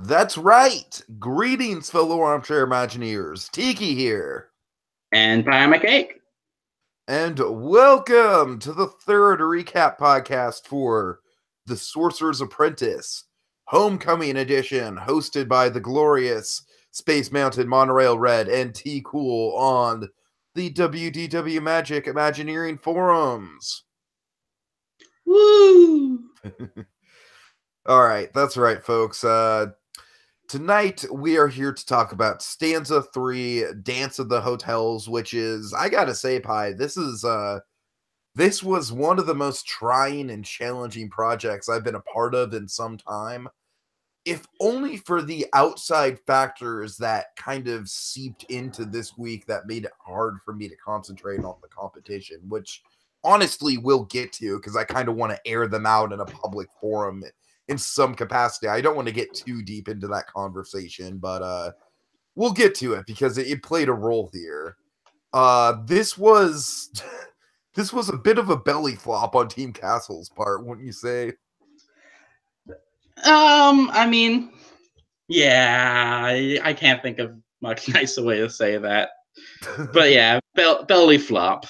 That's right. Greetings, fellow Armchair Imagineers. Tiki here. And Pi my cake. And welcome to the third recap podcast for The Sorcerer's Apprentice, Homecoming Edition, hosted by the glorious Space Mountain Monorail Red and T Cool on the WDWMagic Imagineering forums. Woo! All right, that's right, folks. Tonight, we are here to talk about Stanza 3, Dance of the Hotels, which is, I gotta say, Pi, this was one of the most trying and challenging projects I've been a part of in some time, if only for the outside factors that kind of seeped into this week that made it hard for me to concentrate on the competition, which honestly we'll get to, because I kind of want to air them out in a public forum in some capacity. I don't want to get too deep into that conversation, but we'll get to it because it played a role here. This was a bit of a belly flop on Team Castle's part, wouldn't you say? I mean, yeah, I can't think of much nicer way to say that. But yeah, belly flop.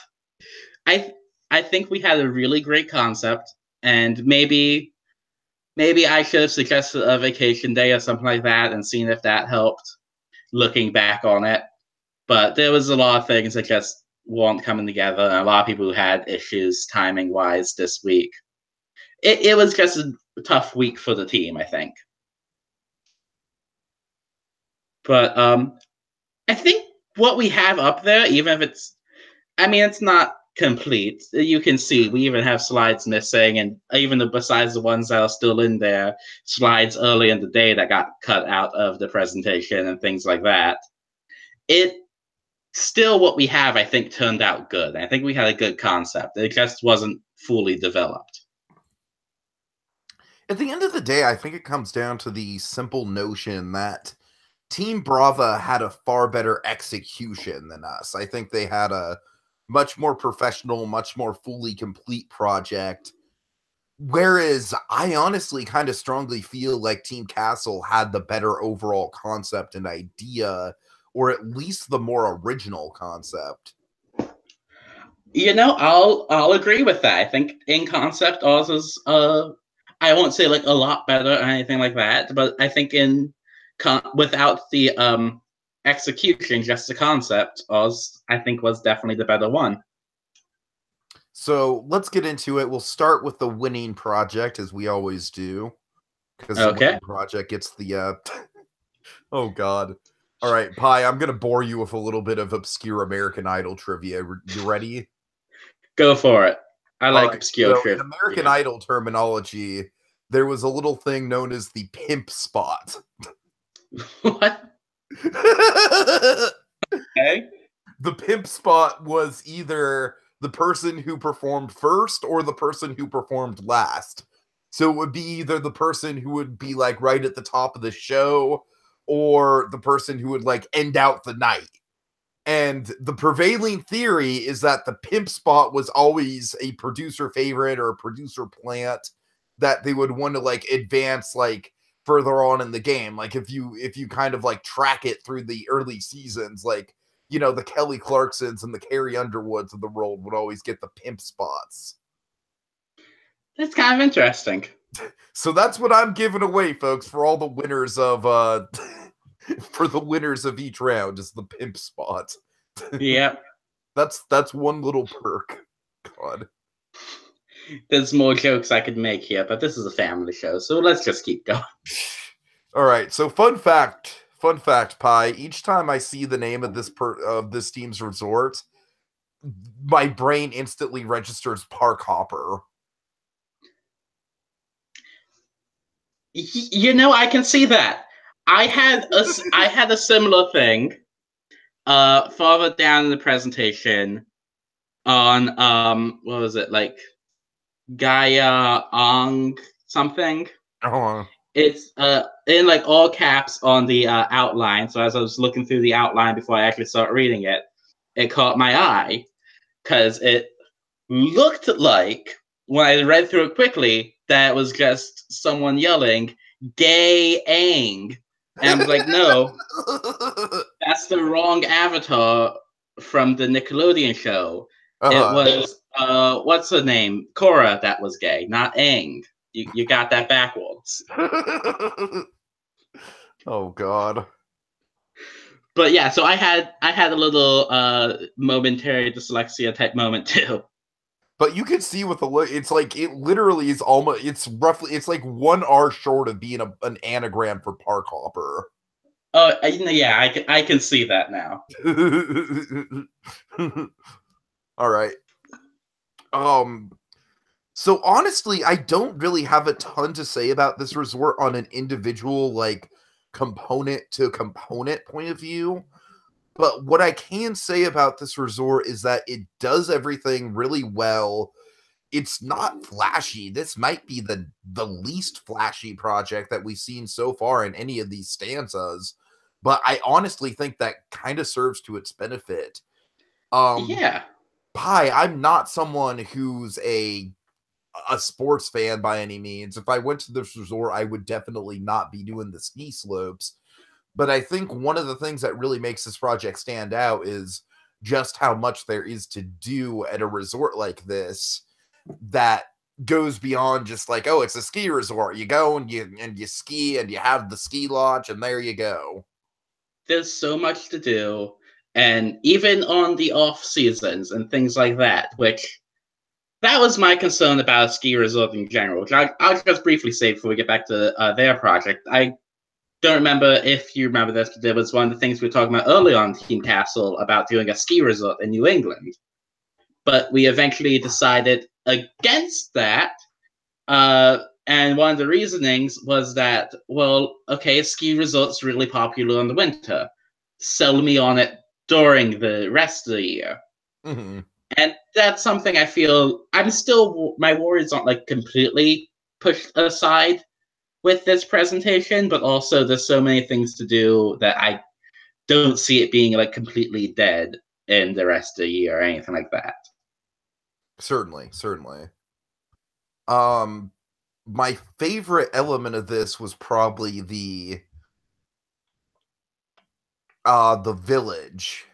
I think we had a really great concept, and maybe I should have suggested a vacation day or something like that and seen if that helped, looking back on it. But there was a lot of things that just weren't coming together, and a lot of people who had issues timing-wise this week. It was just a tough week for the team, I think. But I think what we have up there, even if it's not complete. You can see we even have slides missing, and even besides the ones that are still in there, slides early in the day that got cut out of the presentation and things like that. It still, what we have, I think, turned out good. I think we had a good concept. It just wasn't fully developed. At the end of the day, I think it comes down to the simple notion that Team Brava had a far better execution than us. I think they had a much more professional, much more fully complete project. Whereas I honestly kind of strongly feel like Team Castle had the better overall concept and idea, or at least the more original concept. You know, I'll agree with that. I think in concept, ours is I won't say like a lot better or anything like that, but I think without the execution, just the concept, ours I think was definitely the better one. So let's get into it. We'll start with the winning project, as we always do, because the winning project gets the oh god. All right, Pi, I'm gonna bore you with a little bit of obscure American Idol trivia. You ready? Go for it. I like obscure trivia. In American Idol terminology, there was a little thing known as the pimp spot. What? Okay. The pimp spot was either the person who performed first or the person who performed last. So it would be either the person who would be like right at the top of the show or the person who would like end out the night. And the prevailing theory is that the pimp spot was always a producer favorite or a producer plant that they would want to like advance like further on in the game. Like if you kind of like track it through the early seasons, like, you know, the Kelly Clarksons and the Carrie Underwoods of the world would always get the pimp spots. That's kind of interesting. So that's what I'm giving away, folks, for all the winners of for the winners of each round is the pimp spot. Yep. That's one little perk. God. There's more jokes I could make here, but this is a family show, so let's just keep going. All right, so fun fact, Pi. Each time I see the name of this team's resort, my brain instantly registers Park Hopper. You know, I can see that. I had a similar thing farther down in the presentation on what was it, like Gaia Ong something. Oh. It's in like all caps on the outline. So as I was looking through the outline before I actually started reading it, it caught my eye because it looked like, when I read through it quickly, that it was just someone yelling "Gay Ang" And I was like, no, that's the wrong avatar from the Nickelodeon show. It was, what's her name? Korra that was gay, not Aang. You got that backwards. Oh, God. But yeah, so I had a little momentary dyslexia type moment too. But you can see with the look, it's like, it literally is almost, it's roughly, it's like 1 R short of being an anagram for Park Hopper. Oh, yeah, I can see that now. All right. So honestly, I don't really have a ton to say about this resort on an individual, like, component to component point of view. But what I can say about this resort is that it does everything really well. It's not flashy. This might be the least flashy project that we've seen so far in any of these stanzas. But I honestly think that kind of serves to its benefit. Yeah. Pi, I'm not someone who's a sports fan by any means. If I went to this resort, I would definitely not be doing the ski slopes. But I think one of the things that really makes this project stand out is just how much there is to do at a resort like this that goes beyond just like, oh, it's a ski resort. You go and you ski and you have the ski lodge and there you go. There's so much to do, and even on the off seasons and things like that, which that was my concern about a ski resort in general. Which I'll just briefly say before we get back to their project. I don't remember if you remember this, but there was one of the things we were talking about early on Team Castle about doing a ski resort in New England. But we eventually decided against that. And one of the reasonings was that, well, okay, ski resort's really popular in the winter. Sell me on it during the rest of the year. Mm-hmm. And that's something I feel my worries aren't like completely pushed aside with this presentation, but also there's so many things to do that I don't see it being like completely dead in the rest of the year or anything like that. Certainly. My favorite element of this was probably the village.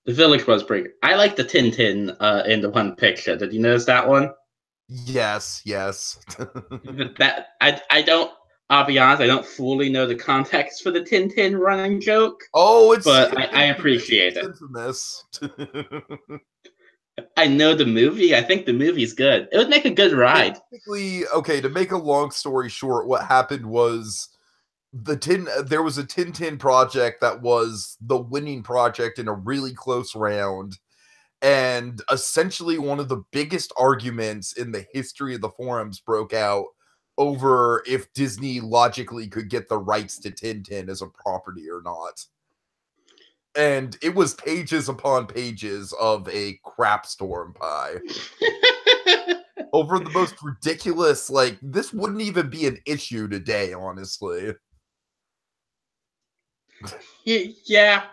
The village was pretty. I like the Tintin in the one picture. Did you notice that one? Yes. That I don't. I'll be honest. I don't fully know the context for the Tintin running joke. Oh, but I appreciate it. Infamous. I know the movie. I think the movie's good. It would make a good ride. Basically, okay, to make a long story short, what happened was there was a Tintin project that was the winning project in a really close round. And essentially one of the biggest arguments in the history of the forums broke out over if Disney logically could get the rights to Tintin as a property or not. And it was pages upon pages of a crap storm Pi. Over the most ridiculous, like, this wouldn't even be an issue today, honestly. Yeah.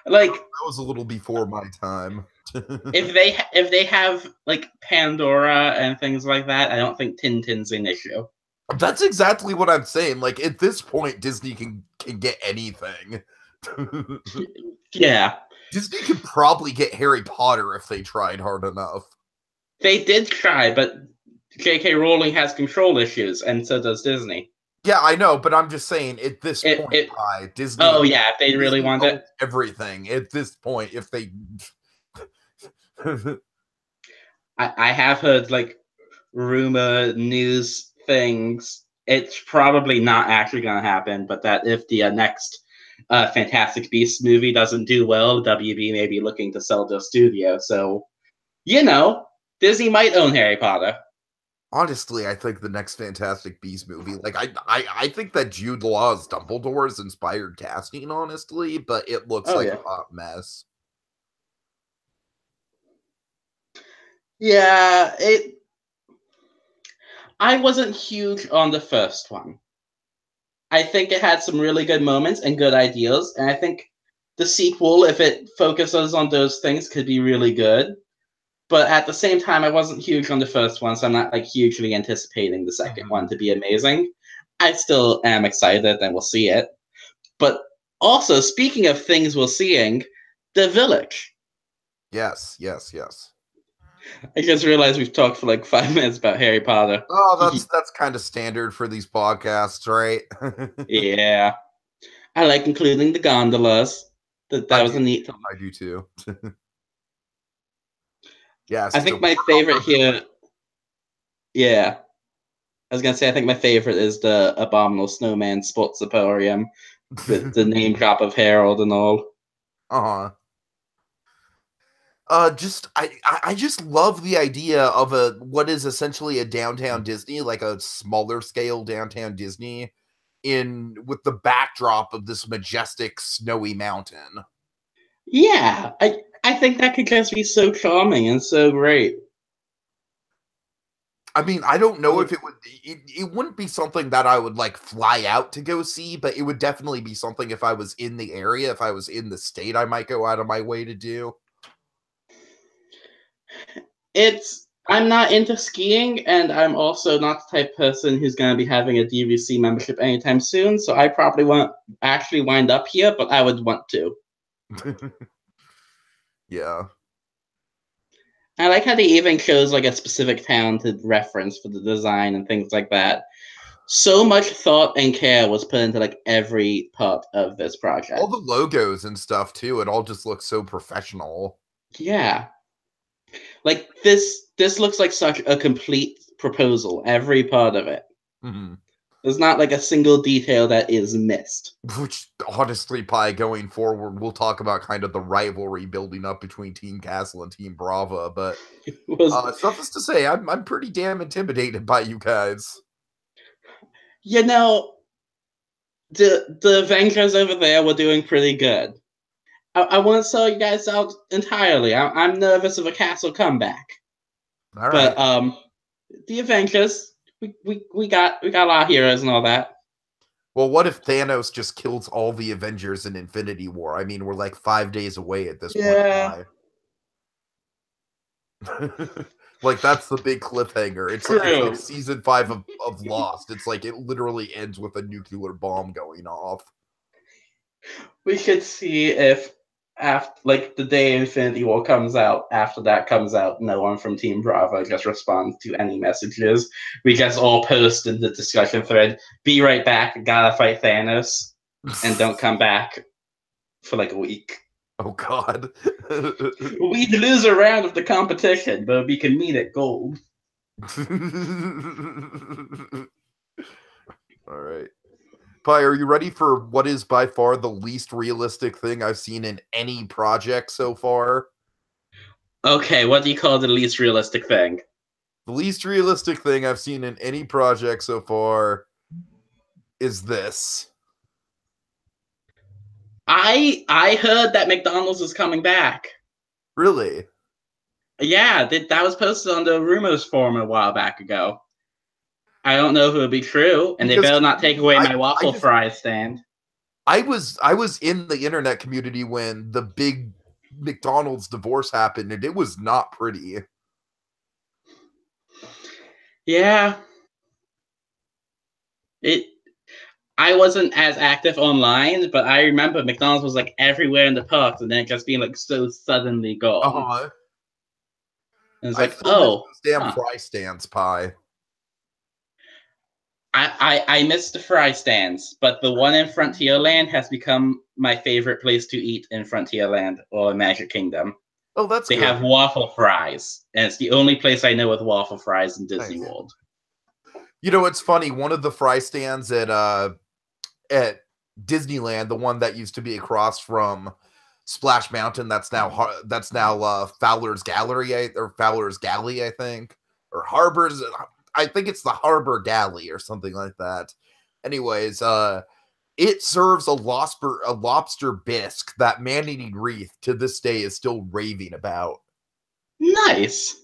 Like, that was a little before my time. if they have like Pandora and things like that, I don't think Tintin's an issue. That's exactly what I'm saying. Like, at this point, Disney can get anything. Yeah. Disney could probably get Harry Potter if they tried hard enough. They did try, but J.K. Rowling has control issues, and so does Disney. Yeah, I know, but I'm just saying, at this point, Disney... Oh, yeah, if they really want it. Everything. At this point, if they... I have heard, like, rumor, news things. It's probably not actually going to happen, but that if the next Fantastic Beasts movie doesn't do well, WB may be looking to sell their studio. So, you know, Disney might own Harry Potter. Honestly, I think the next Fantastic Beasts movie, like, I think that Jude Law's Dumbledore is inspired casting, honestly, but it looks like a hot mess. Yeah, I wasn't huge on the first one. I think it had some really good moments and good ideas, and I think the sequel, if it focuses on those things, could be really good. But at the same time, I wasn't huge on the first one, so I'm not like hugely anticipating the second one to be amazing. I still am excited and we'll see it. But also, speaking of things we're seeing, the village. Yes, yes, yes. I just realized we've talked for like 5 minutes about Harry Potter. Oh, that's kind of standard for these podcasts, right? Yeah. I like including the gondolas. That was a neat thing. I do too. Yes. I think my favorite here. Yeah. I was gonna say I think my favorite is the Abominable Snowman Sports Emporium with the name drop of Harold and all. Uh-huh. I just love the idea of what is essentially a downtown Disney, like a smaller scale downtown Disney, with the backdrop of this majestic snowy mountain. Yeah, I think that could just be so charming and so great. I mean, I don't know if it wouldn't be something that I would like fly out to go see, but it would definitely be something if I was in the area, if I was in the state, I might go out of my way to do. I'm not into skiing, and I'm also not the type of person who's going to be having a DVC membership anytime soon, so I probably won't actually wind up here, but I would want to. Yeah. I like how they even chose like a specific town to reference for the design and things like that. So much thought and care was put into like every part of this project. All the logos and stuff too, it all just looks so professional. Yeah. Like this looks like such a complete proposal, every part of it. Mm-hmm. There's not like a single detail that is missed. Which, honestly, Pi, going forward, we'll talk about kind of the rivalry building up between Team Castle and Team Brava, but suffice to say, I'm pretty damn intimidated by you guys. You know, the Avengers over there were doing pretty good. I won't sell you guys out entirely. I'm nervous of a Castle comeback. All right. But the Avengers, we got our heroes and all that. Well, what if Thanos just kills all the Avengers in Infinity War? I mean, we're like 5 days away at this point. Like, that's the big cliffhanger. It's like season 5 of Lost. It's like it literally ends with a nuclear bomb going off. We should see if after like the day Infinity War comes out, after that comes out, no one from Team Bravo just responds to any messages. We just all post in the discussion thread, be right back, gotta fight Thanos, and don't come back for like a week. Oh god. We lose a round of the competition, but we can meet at gold. All right. Pi, are you ready for what is by far the least realistic thing I've seen in any project so far? Okay, what do you call the least realistic thing? The least realistic thing I've seen in any project so far is this. I heard that McDonald's is coming back. Really? Yeah, that was posted on the rumors forum a while back ago. I don't know if it would be true, and they better not take away my waffle fries stand. I was in the internet community when the big McDonald's divorce happened, and it was not pretty. Yeah. I wasn't as active online, but I remember McDonald's was like everywhere in the parks, and then just being like so suddenly gone. Uh-huh. And it's like, oh, damn fry stands, Pi. I miss the fry stands, but the one in Frontierland has become my favorite place to eat in Frontierland or Magic Kingdom. Oh, that's they good. Have waffle fries, and it's the only place I know with waffle fries in Disney World. You know, it's funny. One of the fry stands at Disneyland, the one that used to be across from Splash Mountain, that's now Fowler's Gallery or Fowler's Galley, I think, or Harbor's. I think it's the Harbor Galley or something like that. Anyways, it serves a lobster bisque that Man-Eating Wreath to this day is still raving about. Nice.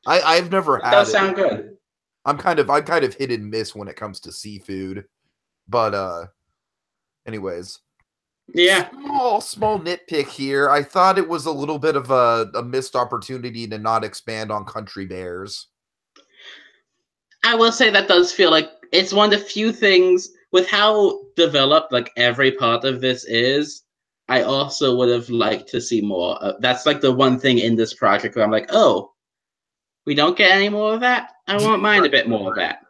I've never had it. Does sound good. I'm kind of hit and miss when it comes to seafood, but anyways, yeah. Small nitpick here. I thought it was a little bit of a missed opportunity to not expand on Country Bears. I will say that does feel like it's one of the few things with how developed like every part of this is. I also would have liked to see more. That's like the one thing in this project where I'm like, oh, we don't get any more of that. I won't mind a bit more of that.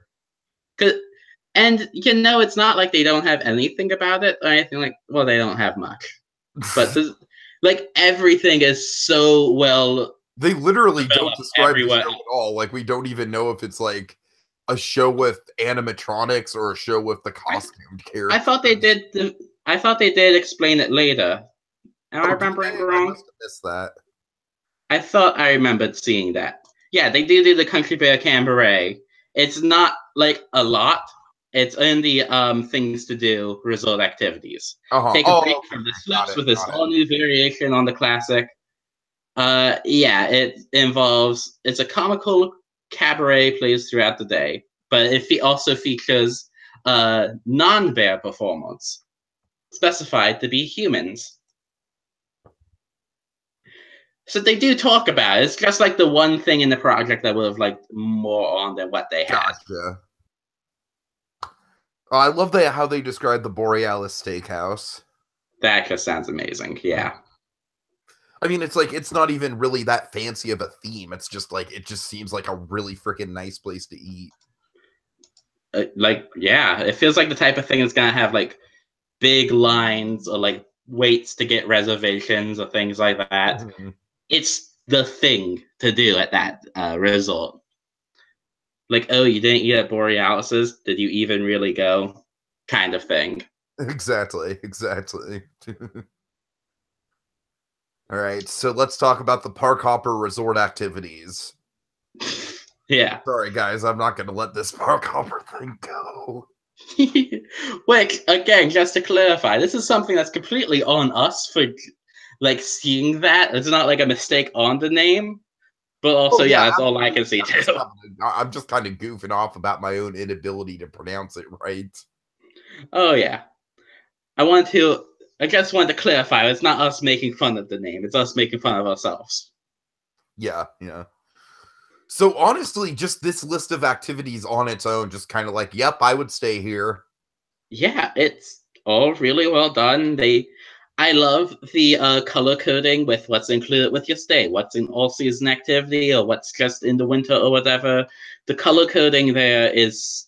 And it's not like they don't have anything about it or anything like. Well, they don't have much, but like everything is so well. They literally don't developed describe the everywhere. show at all. Like, we don't even know if it's like a show with animatronics or a show with the costumed characters. I thought they did. I thought they did explain it later. Am I remembering I wrong? must have missed that. I thought I remembered seeing that. Yeah, they do the Country Bear Cabaret. It's not like a lot. It's in the things to do resort activities. Take a break from the slips with this all new variation on the classic. Yeah, it involves it's a comical cabaret plays throughout the day, but it also features non-bear performers specified to be humans. So they do talk about it. It's just like the one thing in the project that would have liked more on than what they had. Gotcha. Oh, I love how they describe the Borealis Steakhouse. That just sounds amazing. Yeah. I mean, it's like it's not even really that fancy of a theme. It's just like it just seems like a really freaking nice place to eat. Yeah, it feels like the type of thing that's gonna have like big lines or like waits to get reservations or things like that. Mm-hmm. It's the thing to do at that resort. Like, oh, you didn't eat at Borealis's? Did you even really go? Kind of thing. Exactly. All right, so let's talk about the Park Hopper resort activities. Yeah. Sorry, guys, I'm not going to let this Park Hopper thing go. Wait, again, just to clarify, this is something that's completely on us for like seeing that. It's not like a mistake on the name, but also, that's all I can see too. I'm just kind of goofing off about my own inability to pronounce it right. Oh yeah, I just wanted to clarify. It's not us making fun of the name; it's us making fun of ourselves. Yeah. So honestly, just this list of activities on its own, just kind of like, yep, I would stay here. Yeah, it's all really well done. I love the color coding with what's included with your stay, what's in all season activity, or what's just in the winter or whatever. The color coding there is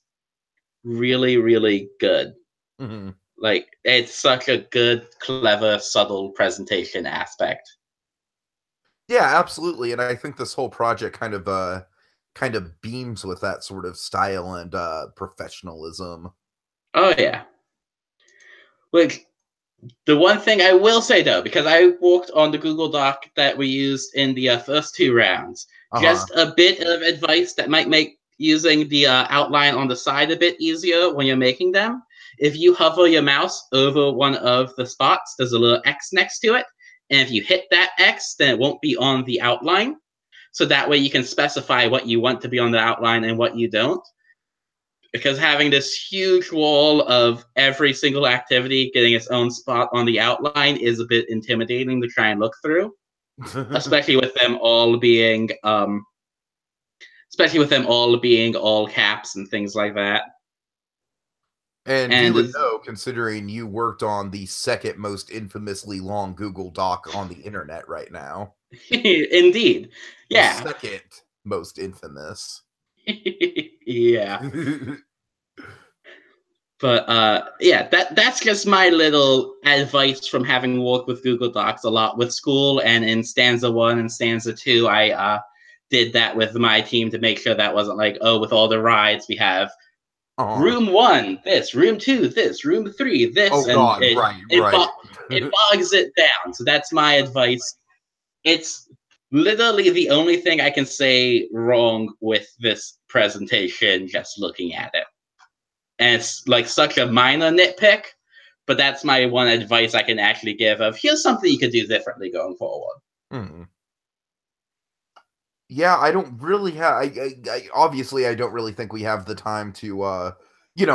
really, really good. Mm-hmm. Like, it's such a good, clever, subtle presentation aspect. Yeah, absolutely. And I think this whole project kind of beams with that sort of style and professionalism. Oh yeah. Like, the one thing I will say though, because I worked on the Google Doc that we used in the first 2 rounds, just a bit of advice that might make using the outline on the side a bit easier when you're making them. If you hover your mouse over one of the spots, there's a little X next to it. And if you hit that X, then it won't be on the outline. So that way you can specify what you want to be on the outline and what you don't. Because having this huge wall of every single activity getting its own spot on the outline is a bit intimidating to try and look through, especially with them all being all caps and things like that. And you would know, considering you worked on the second most infamously long Google Doc on the internet right now. Indeed. Yeah. The second most infamous. Yeah. But that's just my little advice from having worked with Google Docs a lot with school, and in Stanza 1 and Stanza 2, I did that with my team to make sure that wasn't like, oh, with all the rides we have room 1, this, room 2, this, room 3, this, and God, it bogs it down. So that's my advice. It's literally the only thing I can say wrong with this presentation just looking at it. And it's like such a minor nitpick, but that's my one advice I can actually give of here's something you could do differently going forward. Mm-hmm. Yeah, I don't really have. I obviously I don't really think we have the time to,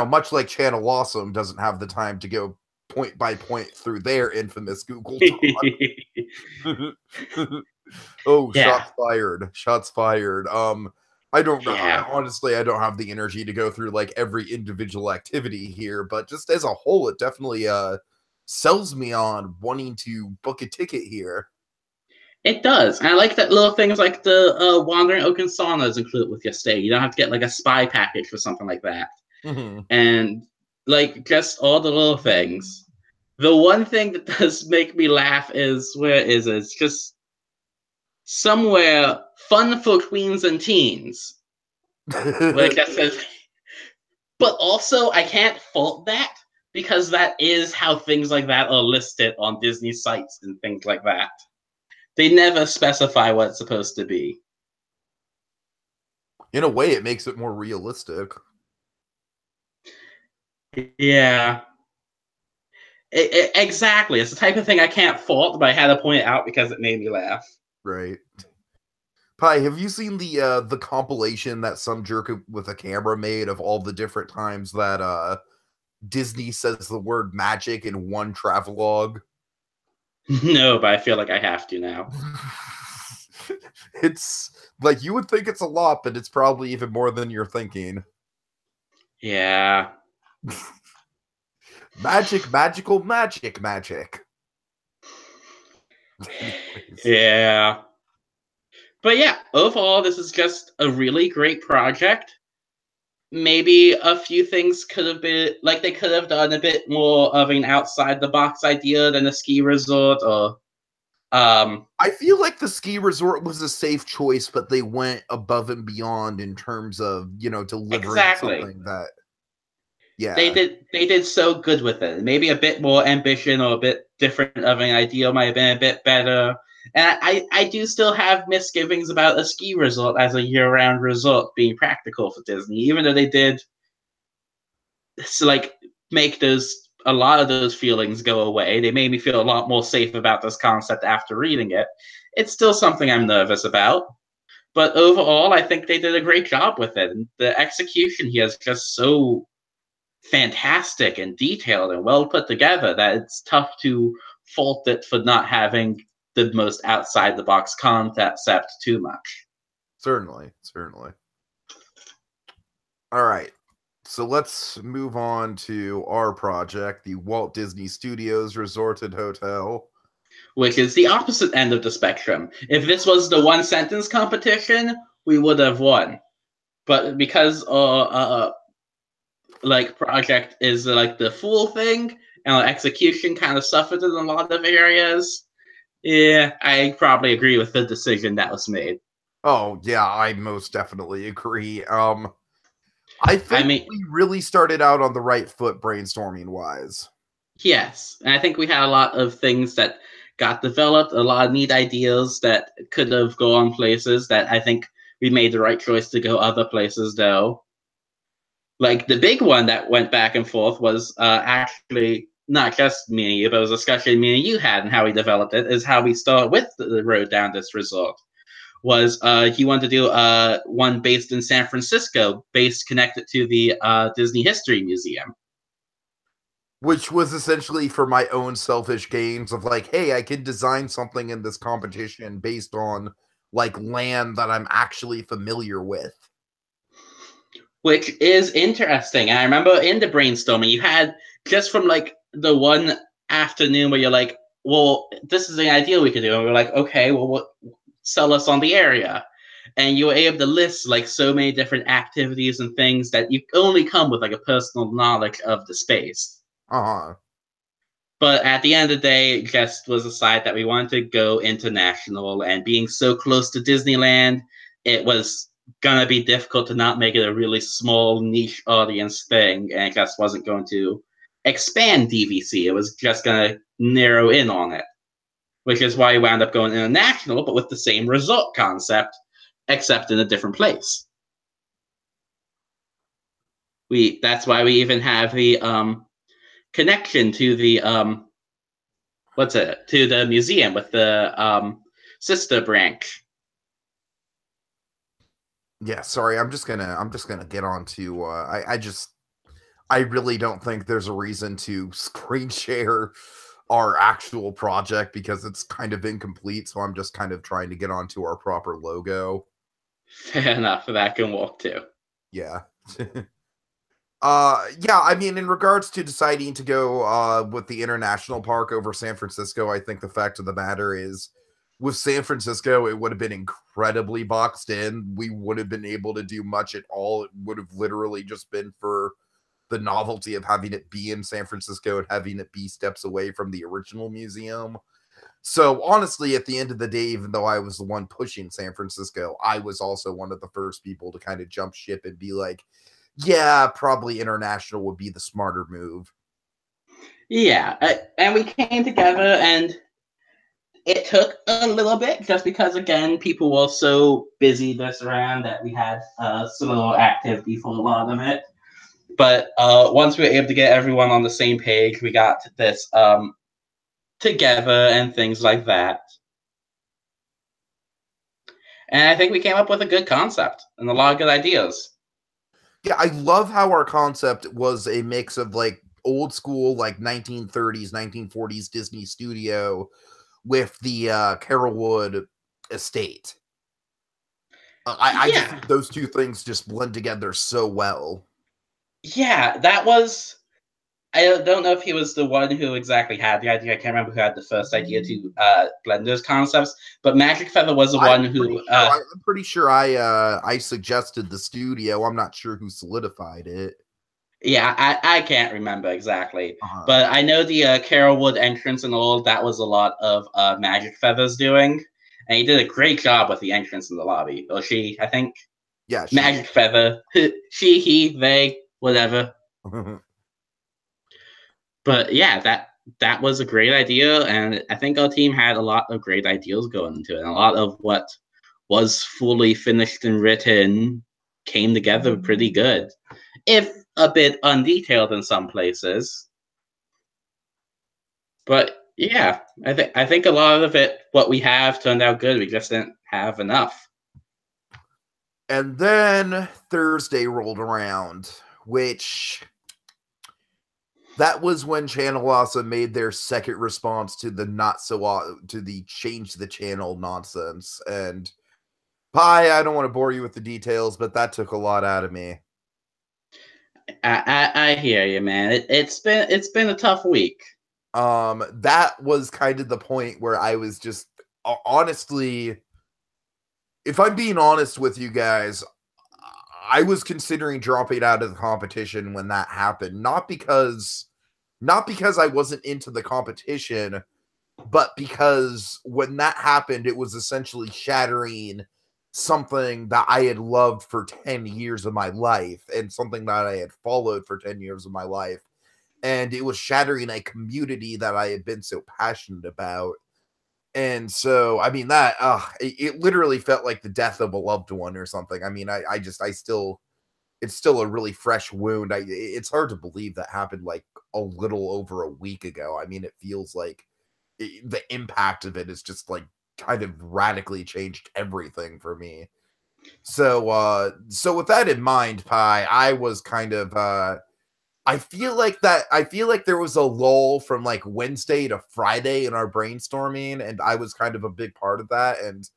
much like Channel Awesome doesn't have the time to go point by point through their infamous Google Doc. Oh, yeah. Shots fired! Shots fired. I don't know. Yeah. Honestly, I don't have the energy to go through like every individual activity here, but just as a whole, it definitely sells me on wanting to book a ticket here. It does. And I like that little things like the Wandering Oaken Sauna is included with your stay. You don't have to get like a spy package or something like that. Mhm. And like just all the little things. The one thing that does make me laugh is where is it? It's just somewhere fun for queens and teens. Where it just says, but also I can't fault that because that is how things like that are listed on Disney sites and things like that. They never specify what it's supposed to be. In a way, it makes it more realistic. Yeah. Exactly. It's the type of thing I can't fault, but I had to point it out because it made me laugh. Right. Pi, have you seen the compilation that some jerk with a camera made of all the different times that Disney says the word magic in one travelogue? No, but I feel like I have to now. It's like you would think it's a lot, but it's probably even more than you're thinking. Yeah. Magic, magical, magic, magic. Anyways. Yeah. But yeah, overall, this is just a really great project. Maybe a few things could have been like they could have done a bit more of an outside the box idea than a ski resort or I feel like the ski resort was a safe choice, but they went above and beyond in terms of, delivering exactly. something that, They yeah, did so good with it. Maybe a bit more ambition or a bit different of an idea might have been a bit better. And I do still have misgivings about a ski resort as a year-round resort being practical for Disney, even though they did like make those a lot of those feelings go away. They made me feel a lot more safe about this concept after reading it. It's still something I'm nervous about. But overall, I think they did a great job with it. And the execution here is just so fantastic and detailed and well put together that it's tough to fault it for not having the most outside the box concept too much. certainly, certainly. All right. So let's move on to our project, the Walt Disney Studios Resort and Hotel. Which is the opposite end of the spectrum. If this was the one sentence competition, we would have won. But because like project is like the full thing and execution kind of suffered in a lot of areas, yeah, I probably agree with the decision that was made. Oh, yeah, I most definitely agree. I I think mean, we really started out on the right foot brainstorming wise. yes, and I think we had a lot of things that got developed, a lot of neat ideas that could have gone places that I think we made the right choice to go other places though. Like the big one that went back and forth was actually not just me and you, but it was a discussion me and you had and how we developed it is how we start with the road down this resort. Was he wanted to do one based in San Francisco, based connected to the Disney History Museum. Which was essentially for my own selfish gains of like, hey, I can design something in this competition based on like land that I'm actually familiar with. Which is interesting. And I remember in the brainstorming, you had just from like the one afternoon where you're like, well, this is the idea we could do. And we're like, okay, well, what, sell us on the area. And you were able to list like so many different activities and things that you only come with like a personal knowledge of the space. Uh-huh. But at the end of the day, it just was a side that we wanted to go international. And being so close to Disneyland, it was gonna be difficult to not make it a really small niche audience thing, and it just wasn't going to expand DVC. It was just gonna narrow in on it, which is why we wound up going international, but with the same resort concept, except in a different place. That's why we even have the connection to the what's it to the museum with the sister branch. Yeah, sorry, I'm just gonna get on to I really don't think there's a reason to screen share our actual project because it's kind of incomplete, so I'm just kind of trying to get onto our proper logo. Fair enough. That can work too. Yeah. Yeah, I mean, in regards to deciding to go with the international park over San Francisco, I think the fact of the matter is with San Francisco, it would have been incredibly boxed in. We would have been able to do much at all. It would have literally just been for the novelty of having it be in San Francisco and having it be steps away from the original museum. So honestly, at the end of the day, even though I was the one pushing San Francisco, I was also one of the first people to kind of jump ship and be like, yeah, probably international would be the smarter move. Yeah, and we came together, and it took a little bit just because, again, people were so busy this round that we had so little activity for a lot of it. But once we were able to get everyone on the same page, we got this together and things like that. And I think we came up with a good concept and a lot of good ideas. Yeah, I love how our concept was a mix of like old school, like 1930s, 1940s Disney studio with the Carolwood estate. I just Yeah. think those two things just blend together so well. Yeah, that was. I don't know if he was the one who exactly had the idea. I can't remember who had the first idea to blend those concepts. But Magic Feather was the one who. I'm pretty sure I suggested the studio. I'm not sure who solidified it. Yeah, I can't remember exactly. But I know the Carolwood entrance and all, that was a lot of Magic Feather's doing. And he did a great job with the entrance in the lobby. Or she, I think. Yeah, Magic Feather. She, he, they, whatever. But yeah, that was a great idea, and I think our team had a lot of great ideas going into it. And a lot of what was fully finished and written came together pretty good, if a bit undetailed in some places. But yeah, I think a lot of it, what we have, turned out good. We just didn't have enough. And then Thursday rolled around, which that was when Channel Awesome made their second response to the to the change the channel nonsense. And Pi, I don't want to bore you with the details, but that took a lot out of me. I hear you, man. It's been a tough week. That was kind of the point where I was just honestly, if I'm being honest with you guys, I was considering dropping out of the competition when that happened. Not because I wasn't into the competition, but because when that happened, it was essentially shattering something that I had loved for 10 years of my life and something that I had followed for 10 years of my life. And it was shattering a community that I had been so passionate about. And so, I mean, it literally felt like the death of a loved one or something. I mean, it's still a really fresh wound. It's hard to believe that happened like a little over a week ago. I mean, it feels like the impact of it is just like kind of radically changed everything for me. So, so with that in mind, Pi, I was kind of, I feel like there was a lull from like Wednesday to Friday in our brainstorming, and I was kind of a big part of that. And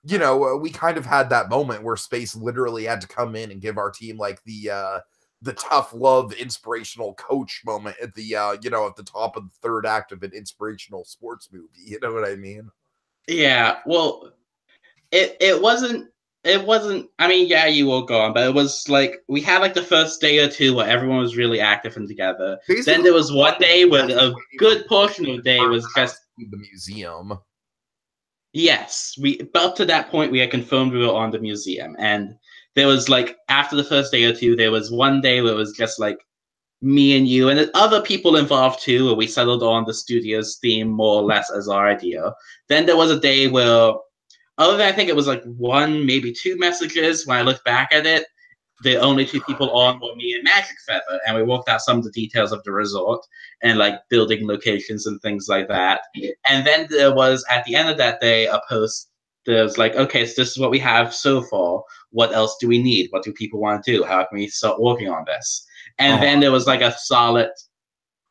you know, we kind of had that moment where Space literally had to come in and give our team like the tough love inspirational coach moment at the you know, at the top of the third act of an inspirational sports movie. You know what I mean? Yeah, well, it wasn't. I mean, yeah, you will go on, but it was like we had like the first day or two where everyone was really active and together. Basically, Then there was one day where a good portion of the day was just the museum. yes. But up to that point, we had confirmed we were on the museum, and there was like after the first day or two, there was one day where it was just like me and you and other people involved too, where we settled on the studio's theme more or less as our idea. Then there was a day where other than I think it was like one, maybe two messages. When I look back at it, the only two people on were me and Magic Feather, and we worked out some of the details of the resort and like building locations and things like that. And then there was at the end of that day a post that was like, okay, so this is what we have so far. What else do we need? What do people want to do? How can we start working on this? And then there was like a solid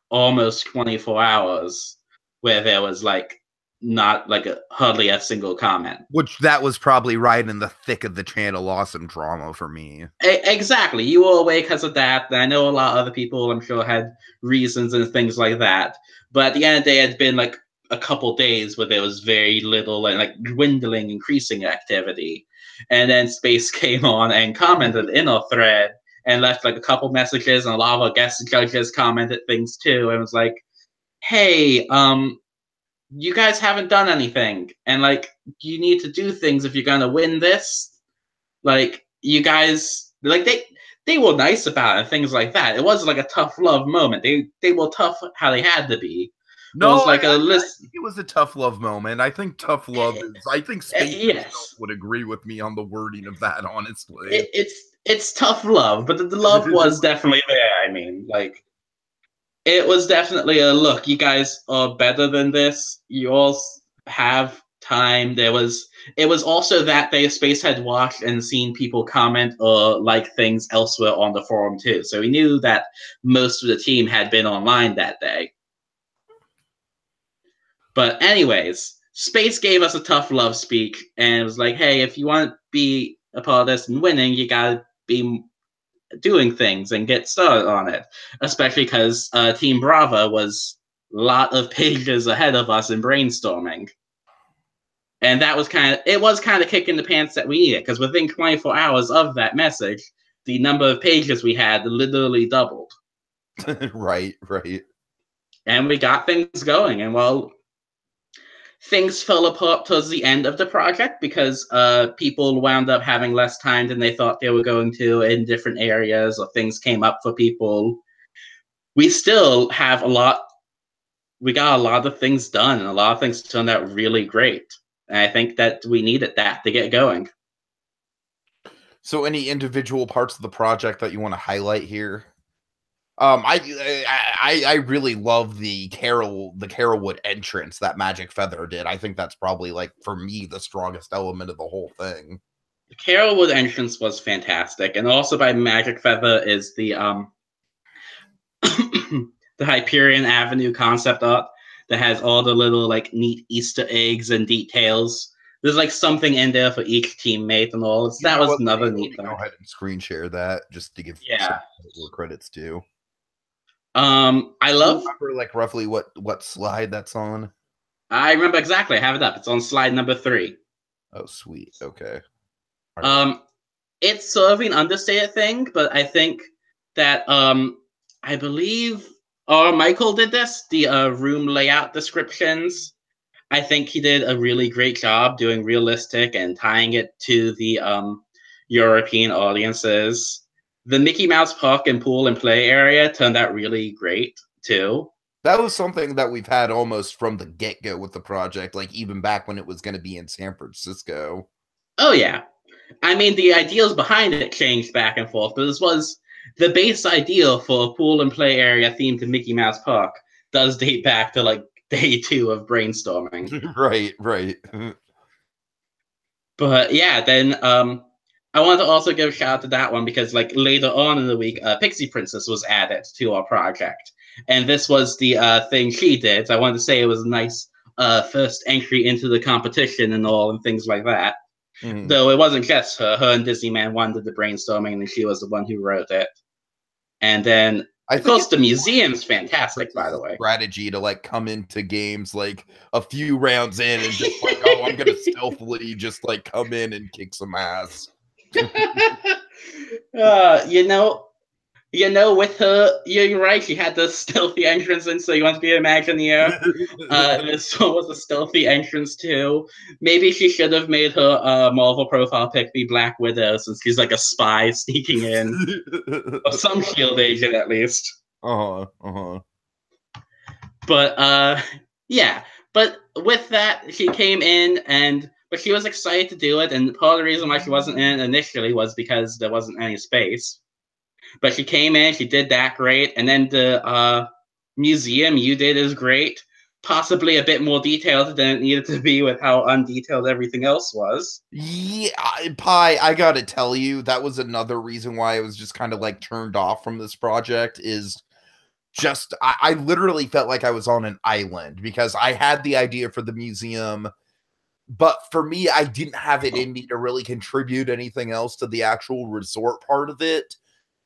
almost 24 hours where there was like not like hardly a single comment. Which that was probably right in the thick of the channel awesome drama for me. Exactly. You were away because of that. And I know a lot of other people, I'm sure, had reasons and things like that. But at the end of the day, it's been like a couple days where there was very little and like dwindling, increasing activity. And then Space came on and commented in our thread and left like a couple messages, and a lot of our guest judges commented things too. And was like, hey, you guys haven't done anything. And like, you need to do things if you're gonna win this. Like, you guys, like, they were nice about it and things like that. It was like a tough love moment. They were tough how they had to be. But No, it was like I a list. think it was a tough love moment. I think tough love is. I think Space Yes, would agree with me on the wording of that. Honestly, it's tough love, but the love was definitely there. I mean, like, it was definitely a look. You guys are better than this. You all have time. It was also that day Space had watched and seen people comment or like things elsewhere on the forum too. So he knew that most of the team had been online that day. But anyways, Space gave us a tough love speak and was like, hey, if you want to be a part of this and winning, you gotta be doing things and get started on it. Especially because Team Brava was a lot of pages ahead of us in brainstorming. And that was kind of kicking the pants that we needed, because within 24 hours of that message, the number of pages we had literally doubled. right. And we got things going. And well, things fell apart towards the end of the project because people wound up having less time than they thought they were going to in different areas, or things came up for people. We still have we got a lot of things done, and a lot of things turned out really great. And I think that we needed that to get going. So, any individual parts of the project that you want to highlight here? I really love the Carolwood entrance that Magic Feather did. I think that's probably, like, for me, the strongest element of the whole thing. The Carolwood entrance was fantastic, and also by Magic Feather is the the Hyperion Avenue concept art that has all the little like neat Easter eggs and details. There's like something in there for each teammate and all. So that was another neat thing. Go ahead and screen share that just to give some credits to. I love. Remember like roughly what slide that's on? I remember exactly. I have it up. It's on slide number 3. Oh, sweet. Okay. It's sort of an understated thing, but I think that I believe Michael did this. The room layout descriptions. I think he did a really great job doing realistic and tying it to the European audiences. The Mickey Mouse Park and pool and play area turned out really great too. That was something that we've had almost from the get-go with the project, like even back when it was going to be in San Francisco. Oh yeah. I mean, the ideals behind it changed back and forth, but this was the base ideal for a pool and play area themed to Mickey Mouse Park does date back to like day 2 of brainstorming. Right. But yeah, then I want to also give a shout out to that one because like later on in the week, Pixie Princess was added to our project. And this was the thing she did. So I wanted to say it was a nice first entry into the competition and all and things like that. Mm-hmm. Though it wasn't just her. Her and Disney Man wanted the brainstorming, and she was the one who wrote it. And then, of course, the museum's fantastic, by the way. Strategy to like come into games like a few rounds in and just like, oh, I'm gonna stealthily just like come in and kick some ass. You know, with her, you're right. She had the stealthy entrance, and so you want to be an Imagineer. This one was a stealthy entrance too. Maybe she should have made her Marvel profile pic be Black Widow, since she's like a spy sneaking in, or some Shield agent at least. But yeah. But with that, she came in but she was excited to do it, and part of the reason why she wasn't in it initially was because there wasn't any space. But she came in, she did that great, and then the museum you did is great. Possibly a bit more detailed than it needed to be with how undetailed everything else was. Yeah, Pi, I gotta tell you, that was another reason why I was just kind of like turned off from this project is I literally felt like I was on an island because I had the idea for the museum, but for me, I didn't have it in me to really contribute anything else to the actual resort part of it.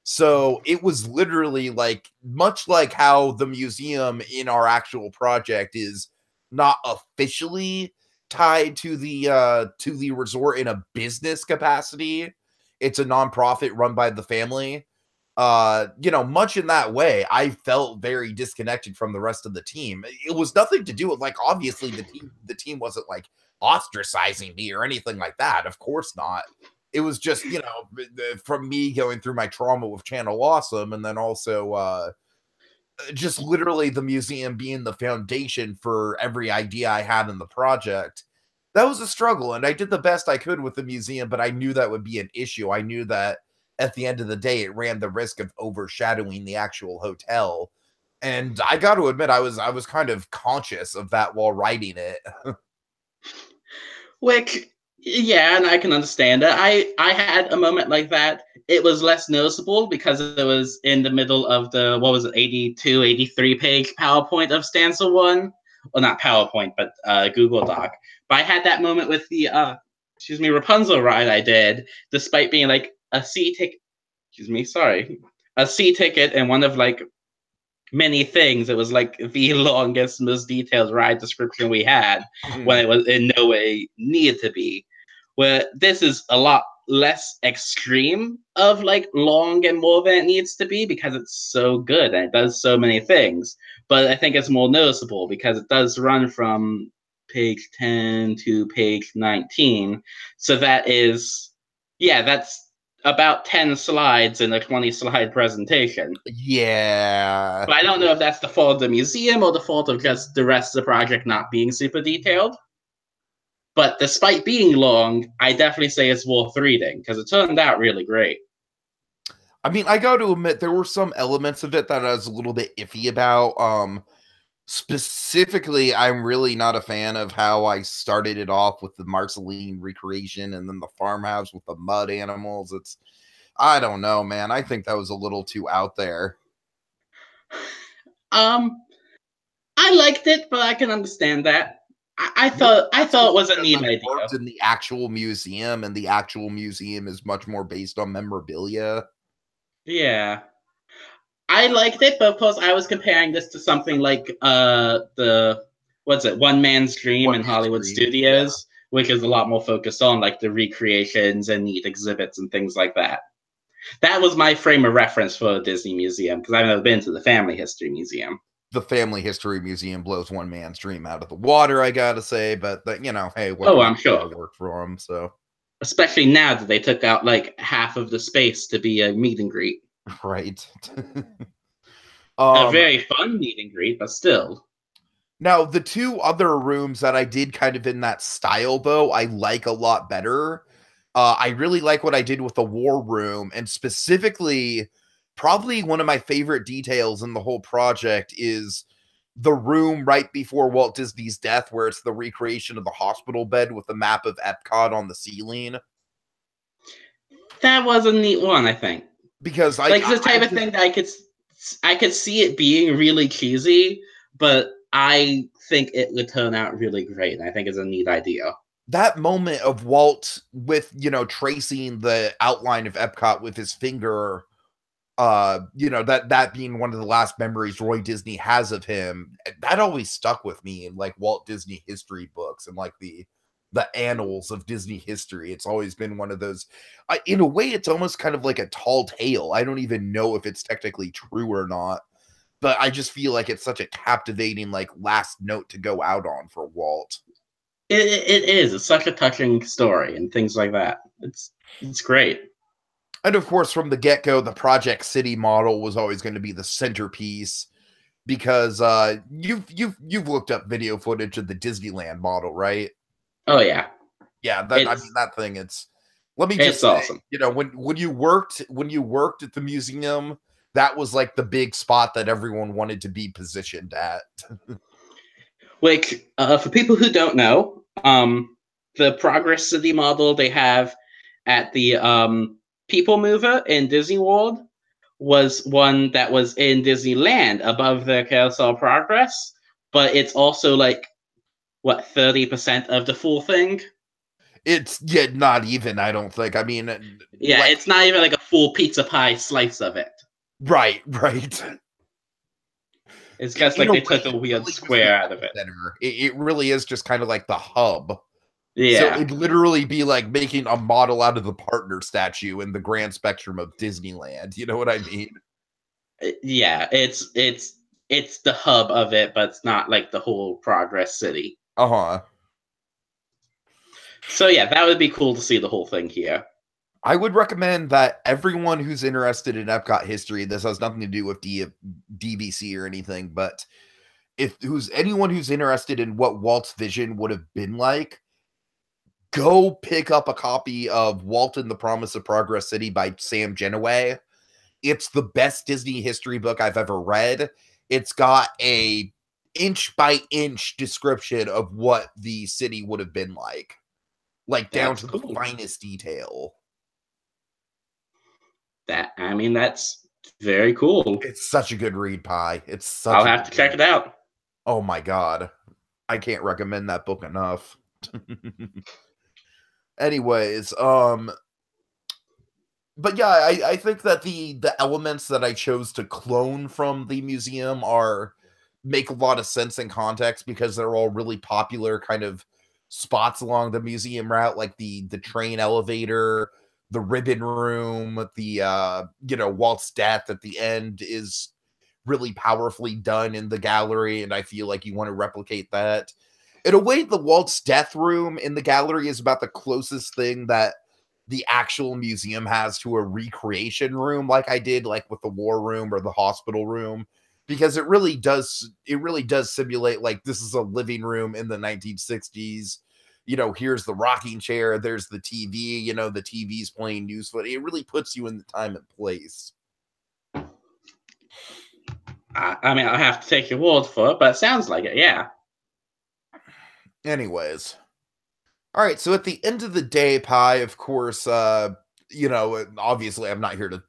So it was literally like, much like how the museum in our actual project is not officially tied to the resort in a business capacity. It's a nonprofit run by the family. Much in that way, I felt very disconnected from the rest of the team. It was nothing to do with, like, obviously the team wasn't like ostracizing me or anything like that. Of course not. It was just, from me going through my trauma with Channel Awesome, and then also just literally the museum being the foundation for every idea I had in the project. That was a struggle, and I did the best I could with the museum, but I knew that would be an issue. I knew that at the end of the day, it ran the risk of overshadowing the actual hotel. And I got to admit, I was kind of conscious of that while writing it. Which, yeah, and I can understand it. I had a moment like that. It was less noticeable because it was in the middle of the, what was it, 82, 83 page PowerPoint of Stanza 1. Well, not PowerPoint, but Google Doc. But I had that moment with the, Rapunzel ride I did, despite being like a C ticket, a C ticket and one of like many things. It was like the longest, most detailed ride description we had when it was in no way needed to be. Where this is a lot less extreme of like long and more than it needs to be because it's so good and it does so many things. But I think it's more noticeable because it does run from page 10 to page 19. So that is, yeah, that's about 10 slides in a 20 slide presentation. Yeah. But I don't know if that's the fault of the museum or the fault of just the rest of the project not being super detailed. But despite being long, I definitely say it's worth reading because it turned out really great. I mean, I got to admit, there were some elements of it that I was a little bit iffy about. Specifically, I'm really not a fan of how I started it off with the Marceline recreation and then the farmhouse with the mud animals. I don't know, man. I think that was a little too out there. I liked it, but I can understand that. I thought it was a neat idea. Worked in the actual museum, and the actual museum is much more based on memorabilia. Yeah. I liked it, but of course I was comparing this to something like One Man's Dream in Hollywood Studios, which is a lot more focused on like the recreations and neat exhibits and things like that. That was my frame of reference for a Disney museum because I've never been to the Family History Museum. The Family History Museum blows One Man's Dream out of the water, I gotta say, but hey, I'm sure it worked for them. So, especially now that they took out like half of the space to be a meet and greet. Right. A very fun meet and greet, but still. Now, the two other rooms that I did kind of in that style, though, I like a lot better. I really like what I did with the war room, and specifically, probably one of my favorite details in the whole project is the room right before Walt Disney's death, where it's the recreation of the hospital bed with the map of Epcot on the ceiling. That was a neat one, I think. Because it's the type of thing that I could see it being really cheesy, but I think it would turn out really great. And I think it's a neat idea. That moment of Walt with, tracing the outline of Epcot with his finger, that being one of the last memories Roy Disney has of him, that always stuck with me in like Walt Disney history books and like the annals of Disney history. It's always been one of those, in a way, it's almost kind of like a tall tale. I don't even know if it's technically true or not, but I just feel like it's such a captivating, like, last note to go out on for Walt. It is. It's such a touching story and things like that. It's great. And of course, from the get-go, the Project City model was always going to be the centerpiece because you've looked up video footage of the Disneyland model, right? Oh yeah. Yeah, that thing, let me just say, awesome. When you worked at the museum, that was like the big spot that everyone wanted to be positioned at. Which, for people who don't know, the Progress City model they have at the People Mover in Disney World was one that was in Disneyland above the Carousel Progress, but it's also like what 30% of the full thing. It's not even. I don't think. I mean, Yeah, like, it's not even like a full pizza pie slice of it. right. It's just In like a they way, took a it's weird really just the square out of it. center. It really is just kind of like the hub. So Yeah, it'd literally be like making a model out of the partner statue in the grand spectrum of Disneyland. You know what I mean? yeah. It's the hub of it, but it's not like the whole Progress City. Uh-huh. So yeah, that would be cool to see the whole thing here. I would recommend that everyone who's interested in Epcot history, this has nothing to do with DVC or anything, but if who's anyone who's interested in what Walt's vision would have been like, go pick up a copy of Walt and the Promise of Progress City by Sam Genoway. It's the best Disney history book I've ever read. It's got a inch by inch description of what the city would have been like down That's to the cool. finest detail. That's very cool. It's such a good read, Pi. It's such I'll a have good to check read. it out. Oh my god. I can't recommend that book enough. Anyways, but yeah, I think that the elements that I chose to clone from the museum are make a lot of sense in context because they're all really popular kind of spots along the museum route, like the train elevator, the ribbon room, the Walt's death at the end is really powerfully done in the gallery, and I feel like you want to replicate that. In a way, the Walt's death room in the gallery is about the closest thing that the actual museum has to a recreation room, like I did like with the war room or the hospital room, because it really does simulate like this is a living room in the 1960s. Here's the rocking chair, there's the TV, the TV's playing news, but it really puts you in the time and place. I mean, I'll have to take your word for it, but it sounds like it, yeah. Anyways, all right, so at the end of the day, Pi, of course, obviously I'm not here to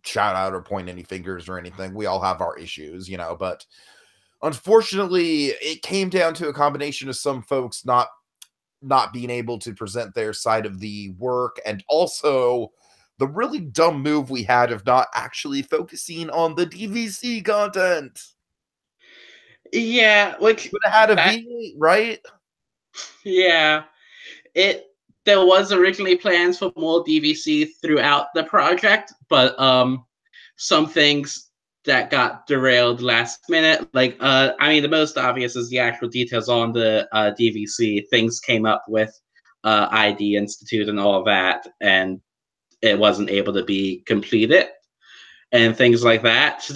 shout out or point any fingers or anything. We all have our issues, but unfortunately, it came down to a combination of some folks not being able to present their side of the work, and also the really dumb move we had of not actually focusing on the DVC content. Yeah, like Would have had a that. V8, right? Yeah, it. There was originally plans for more DVC throughout the project, but some things that got derailed last minute. Like, I mean, the most obvious is the actual details on the DVC. Things came up with ID Institute and all that, and it wasn't able to be completed and things like that. So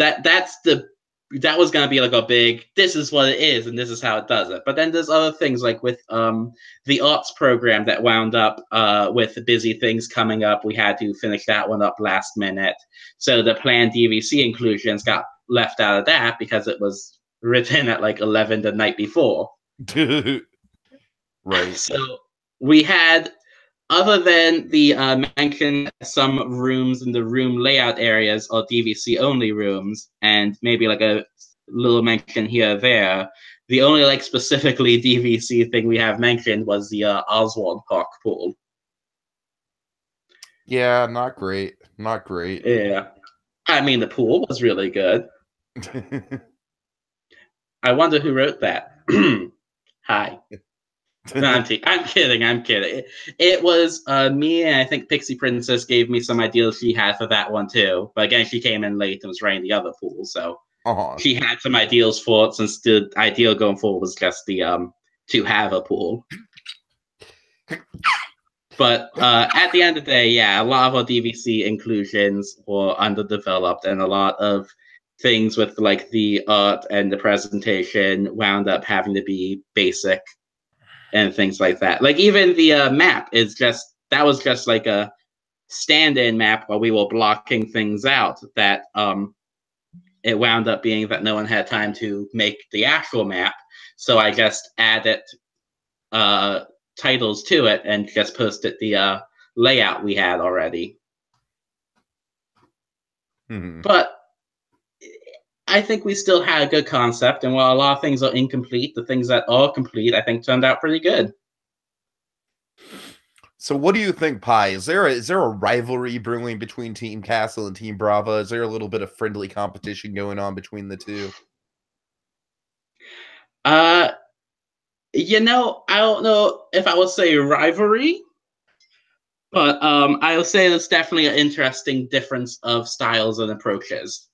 that was gonna be like a big this is what it is and this is how it does it. But then there's other things like with the arts program that wound up with busy things coming up. We had to finish that one up last minute. So the planned DVC inclusions got left out of that because it was written at like 11 the night before. Right. So we had, other than the mention some rooms in the room layout areas are DVC only rooms, and maybe like a little mention here or there, the only like specifically DVC thing we have mentioned was the Oswald Park pool. Yeah, not great. Not great. Yeah. I mean, the pool was really good. I wonder who wrote that. Hi. No, I'm kidding. I'm kidding. It was me, and I think Pixie Princess gave me some ideas she had for that one too. But again, she came in late and was running the other pool, so Uh-huh. she had some ideals for it. Since the ideal going forward was just the to have a pool. But at the end of the day, yeah, a lot of our DVC inclusions were underdeveloped, and a lot of things with like the art and the presentation wound up having to be basic and things like that. Like even the map is just that was just like a stand-in map while we were blocking things out. That it wound up being that no one had time to make the actual map, so I just added titles to it and just posted the layout we had already. But I think we still had a good concept, and while a lot of things are incomplete, the things that are complete, I think, turned out pretty good. So what do you think, Pi? Is there a rivalry brewing between Team Castle and Team Brava? Is there a little bit of friendly competition going on between the two? I don't know if I would say rivalry, but I would say there's definitely an interesting difference of styles and approaches.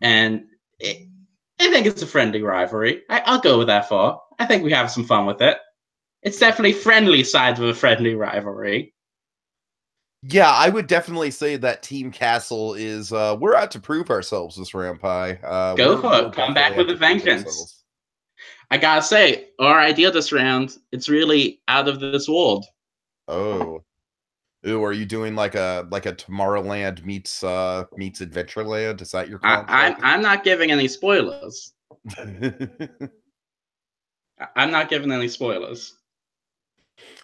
And I think it's a friendly rivalry. I'll go with that far. I think we have some fun with it. It's definitely friendly sides of a friendly rivalry. Yeah, I would definitely say that Team Castle is we're out to prove ourselves this round, Pi. Go for We're it. Come definitely back with out a to prove vengeance. ourselves. I gotta say, our idea this round, it's really out of this world. Oh. Ooh, are you doing like a Tomorrowland meets Adventureland? Is that your concept? I'm not giving any spoilers. I'm not giving any spoilers.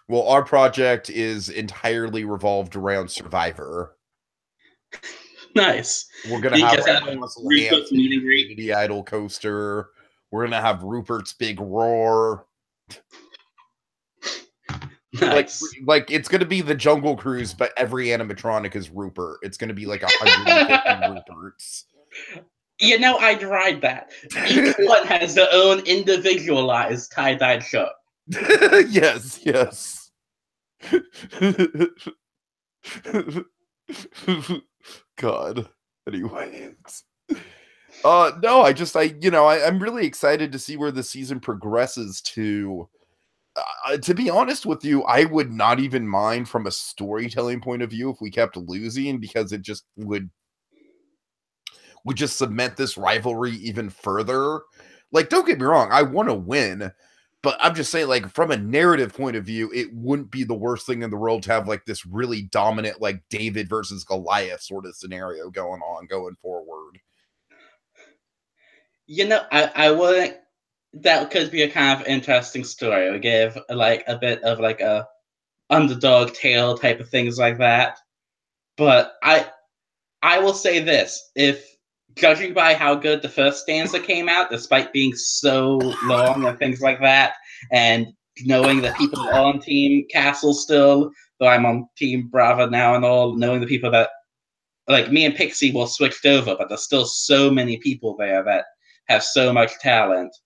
Well, our project is entirely revolved around Survivor. Nice. We're gonna You have just like have a Russell Rupert Hanson meet and greet. Community Idol coaster. We're gonna have Rupert's big roar. Nice. Like it's gonna be the Jungle Cruise, but every animatronic is Rupert. It's gonna be like 150 Ruperts. I'd ride that. Each one has their own individualized tie-dyed shirt. Yes, yes. God. Anyways. No, I'm really excited to see where the season progresses to. To be honest with you, I would not even mind from a storytelling point of view if we kept losing, because it just would just cement this rivalry even further. Like, don't get me wrong, I want to win, but I'm just saying, like, from a narrative point of view, it wouldn't be the worst thing in the world to have like this really dominant, like David versus Goliath sort of scenario going forward. I wouldn't. That could be a kind of interesting story. We give like a bit of like a underdog tale type of things like that. But I will say this: if judging by how good the first stanza came out, despite being so long and things like that, and knowing that people are on Team Castle still, though I'm on Team Brava now and all, knowing the people that like me and Pixie will switched over, but there's still so many people there that have so much talent.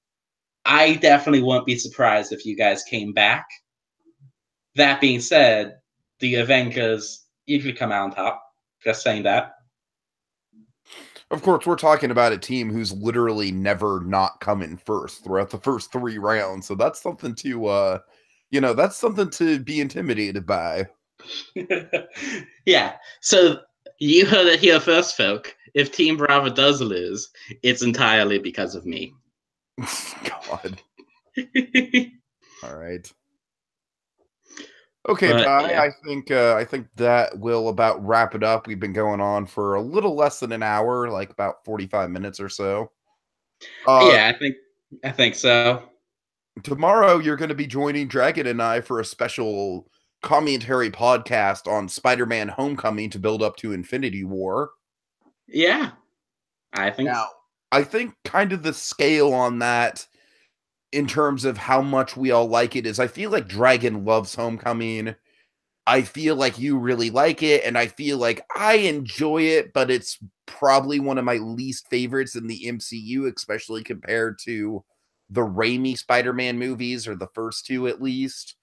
I definitely won't be surprised if you guys came back. That being said, the Avengers usually come out on top. Just saying that. Of course, we're talking about a team who's literally never not come in first throughout the first 3 rounds. So that's something to that's something to be intimidated by. Yeah. So you heard it here first, folk. If Team Brava does lose, it's entirely because of me. God. All right. Okay, But, Pi, yeah. I think that will about wrap it up. We've been going on for a little less than an hour, like about 45 minutes or so. Yeah, I think so. Tomorrow you're going to be joining Dragon and I for a special commentary podcast on Spider-Man Homecoming to build up to Infinity War. Yeah. I think Now, I think kind of the scale on that in terms of how much we all like it is, I feel like Dragon loves Homecoming. I feel like you really like it, and I feel like I enjoy it, but it's probably one of my least favorites in the MCU, especially compared to the Raimi Spider-Man movies, or the first 2 at least.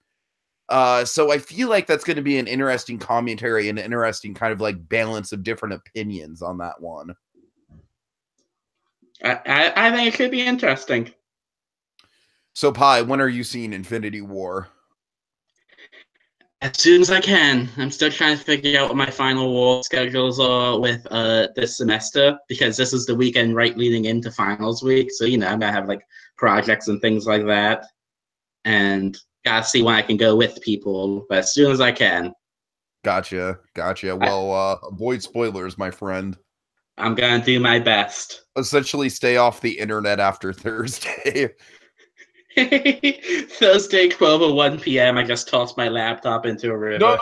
So I feel like that's going to be an interesting commentary, and an interesting kind of like balance of different opinions on that one. I think it could be interesting. So, Pi, when are you seeing Infinity War? As soon as I can. I'm still trying to figure out what my final war schedules are with this semester, because this is the weekend right leading into finals week. So, I'm going to have like projects and things like that. And gotta see when I can go with people, but as soon as I can. Gotcha. Well, avoid spoilers, my friend. I'm gonna do my best. Essentially stay off the internet after Thursday. Thursday, 12:01 p.m. I just tossed my laptop into a river. No.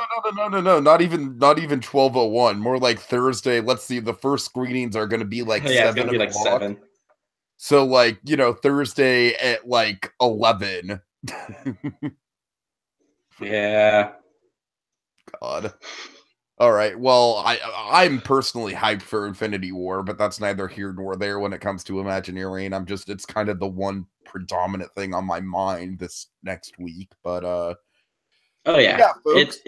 Not even 12:01. More like Thursday. Let's see. The first screenings are going to be like Yeah, it's 7 gonna be like o'clock. 7. So like, Thursday at like 11. Yeah. God. All right. Well, I'm personally hyped for Infinity War, but that's neither here nor there when it comes to Imagineering. It's kind of the one predominant thing on my mind this next week. But Oh yeah. folks.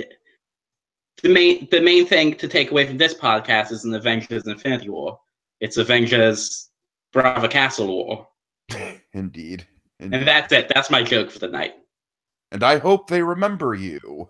The main thing to take away from this podcast is an Avengers Infinity War. It's Avengers Brava Castle War. Indeed. And that's it. That's my joke for the night. And I hope they remember you.